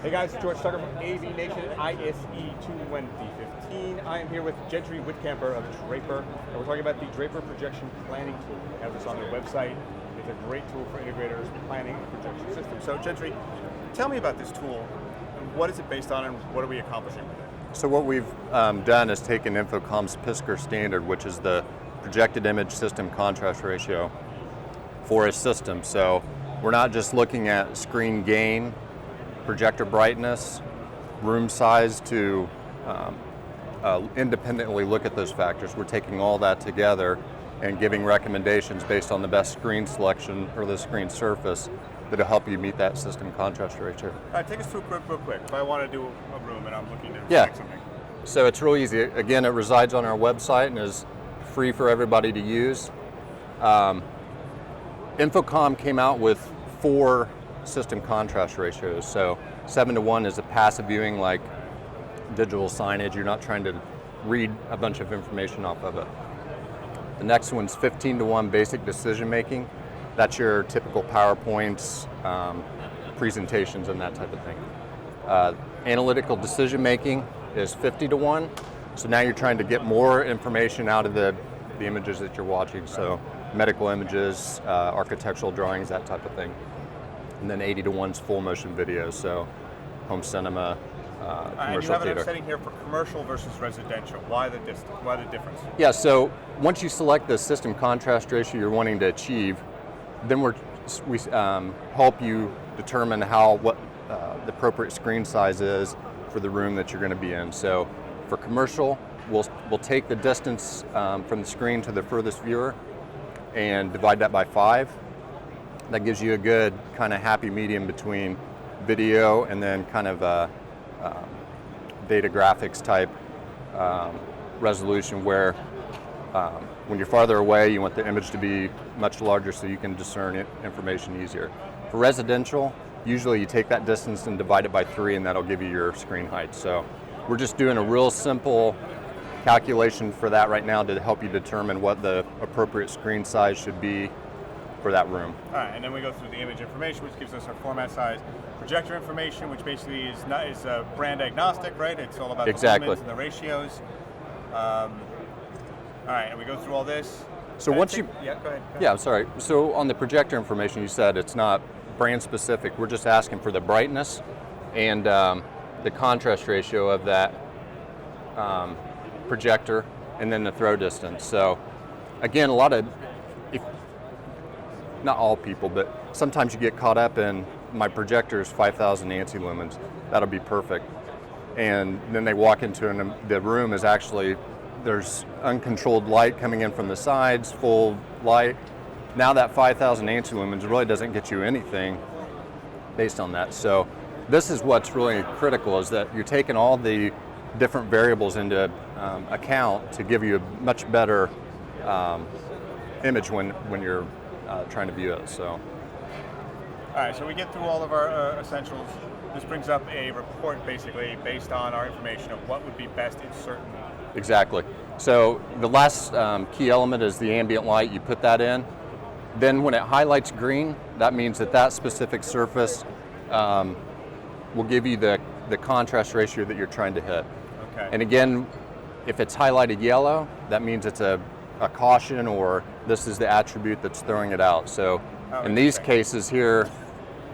Hey guys, George Tucker from AVNation, ISE2015. I am here with Gentry Whitcamper of Draper, and we're talking about the Draper projection planning tool. We have this on their website. It's a great tool for integrators planning a projection system. So Gentry, tell me about this tool, and what is it based on, and what are we accomplishing with it? So what we've done is taken Infocom's PISCR standard, which is the projected image system contrast ratio for a system. So we're not just looking at screen gain, projector brightness, room size to independently look at those factors. We're taking all that together and giving recommendations based on the best screen selection or the screen surface that'll help you meet that system contrast ratio. All right, take us through real quick. If I want to do a room and I'm looking to select something. So it's real easy. Again, it resides on our website and is free for everybody to use. Infocom came out with 4 system contrast ratios. So 7:1 is a passive viewing, like digital signage. You're not trying to read a bunch of information off of it. The next one's 15:1 basic decision making. That's your typical PowerPoints, presentations, and that type of thing. Analytical decision making is 50:1. So now you're trying to get more information out of the images that you're watching. So medical images, architectural drawings, that type of thing. And then 80:1's full motion video, so home cinema, commercial and you have theater. an setting here for commercial versus residential. Why the distance? Why the difference? Yeah, so once you select the system contrast ratio you're wanting to achieve, then we help you determine what the appropriate screen size is for the room that you're going to be in. So for commercial, we'll take the distance from the screen to the furthest viewer and divide that by 5. That gives you a good kind of happy medium between video and then kind of data graphics type resolution, where when you're farther away, you want the image to be much larger so you can discern information easier. For residential, usually you take that distance and divide it by 3, and that'll give you your screen height. So we're just doing a real simple calculation for that right now to help you determine what the appropriate screen size should be for that room. All right, and then we go through the image information, which gives us our format size, projector information, which basically is brand agnostic, right? It's all about the lumens and the ratios. All right, and we go through all this. So once you, go ahead. Yeah, sorry. So on the projector information, you said it's not brand specific. We're just asking for the brightness and the contrast ratio of that projector, and then the throw distance. So again, not all people, but sometimes you get caught up in my projector is 5,000 ANSI lumens. That'll be perfect. And then they walk into the room is actually, there's uncontrolled light coming in from the sides, full light. Now that 5,000 ANSI lumens really doesn't get you anything based on that. So this is what's really critical, is that you're taking all the different variables into account to give you a much better image when you're trying to view it. So, all right, so we get through all of our essentials. This brings up a report basically based on our information of what would be best in certain. Exactly. So the last key element is the ambient light. You put that in. Then when it highlights green, that means that specific surface will give you the contrast ratio that you're trying to hit. Okay. And again, if it's highlighted yellow, that means it's a caution, or this is the attribute that's throwing it out. So in these cases here,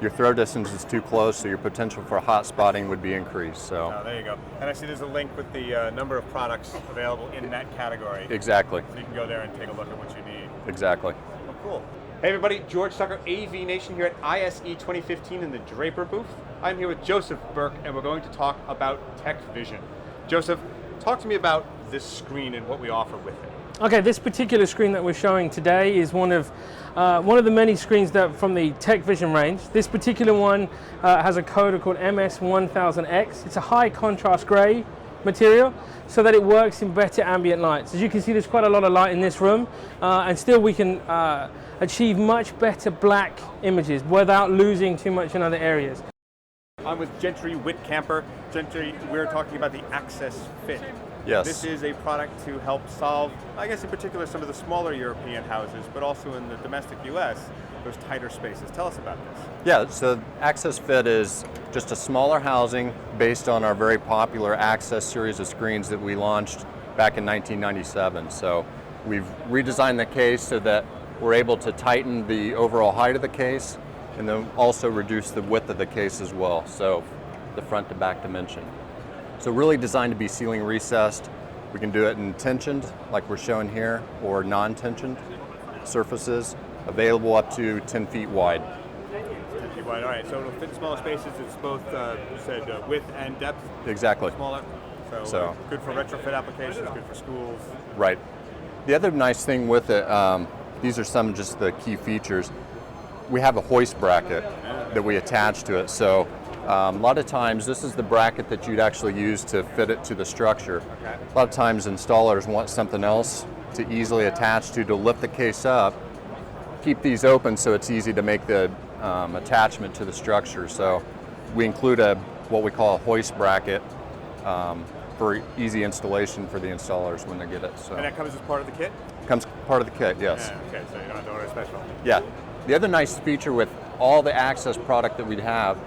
your throw distance is too close, so your potential for hot spotting would be increased. So there you go. And I see there's a link with the number of products available in that category. Exactly. So you can go there and take a look at what you need. Exactly. Oh, cool. Hey everybody, George Tucker, AVNation here at ISE2015 in the Draper booth. I'm here with Joseph Burke, and we're going to talk about Tech Vision. Joseph, talk to me about this screen and what we offer with it. Okay, this particular screen that we're showing today is one of the many screens that from the Tech Vision range. This particular one has a coder called MS1000X. It's a high contrast gray material so that it works in better ambient lights. As you can see, there's quite a lot of light in this room, and still we can achieve much better black images without losing too much in other areas. I'm with Gentry Whitcamper. Gentry, we're talking about the Access Fit. Yes. This is a product to help solve, I guess in particular, some of the smaller European houses, but also in the domestic US, those tighter spaces. Tell us about this. Yeah, so Access Fit is just a smaller housing based on our very popular Access series of screens that we launched back in 1997. So we've redesigned the case so that we're able to tighten the overall height of the case and then also reduce the width of the case as well, so the front to back dimension. So really designed to be ceiling recessed. We can do it in tensioned, like we're showing here, or non-tensioned surfaces, available up to 10 feet wide. 10 feet wide, all right. So it'll fit in smaller spaces. It's both, you said, width and depth. Exactly. Smaller. So good for retrofit applications, good for schools. Right. The other nice thing with it, these are some just the key features. We have a hoist bracket that we attach to it. So a lot of times, this is the bracket that you'd actually use to fit it to the structure. Okay. A lot of times installers want something else to easily attach to lift the case up. Keep these open so it's easy to make the attachment to the structure. So we include what we call a hoist bracket for easy installation for the installers when they get it. So And that comes as part of the kit? comes part of the kit, yes. Yeah, okay, so you don't have to order a special. Yeah. The other nice feature with all the Access product that we have,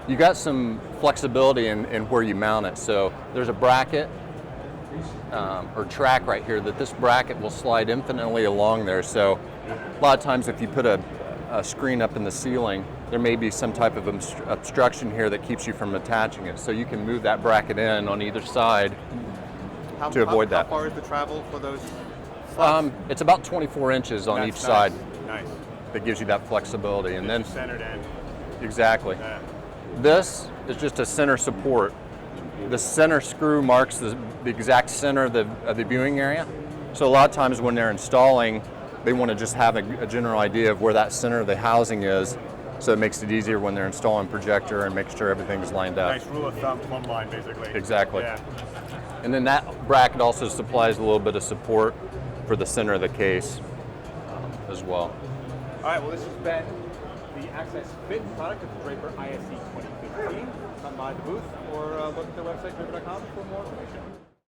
you got some flexibility in where you mount it. So there's a bracket or track right here that this bracket will slide infinitely along there. So a lot of times if you put a screen up in the ceiling, there may be some type of obstruction here that keeps you from attaching it. So you can move that bracket in on either side to avoid that. How far is the travel for those slots? It's about 24 inches on each That's side. Nice. That gives you that flexibility. And then Centered end. exactly. Yeah. This is just a center support. The center screw marks the exact center of the viewing area. So a lot of times when they're installing, they want to just have a general idea of where that center of the housing is, so it makes it easier when they're installing projector and making sure everything's lined up. Nice rule of thumb, plumb line, basically. Exactly. Yeah. And then that bracket also supplies a little bit of support for the center of the case as well. All right, well, this has been the Access Fit product of the Draper ISE2015. Come by the booth or look at their website, draper.com, for more information.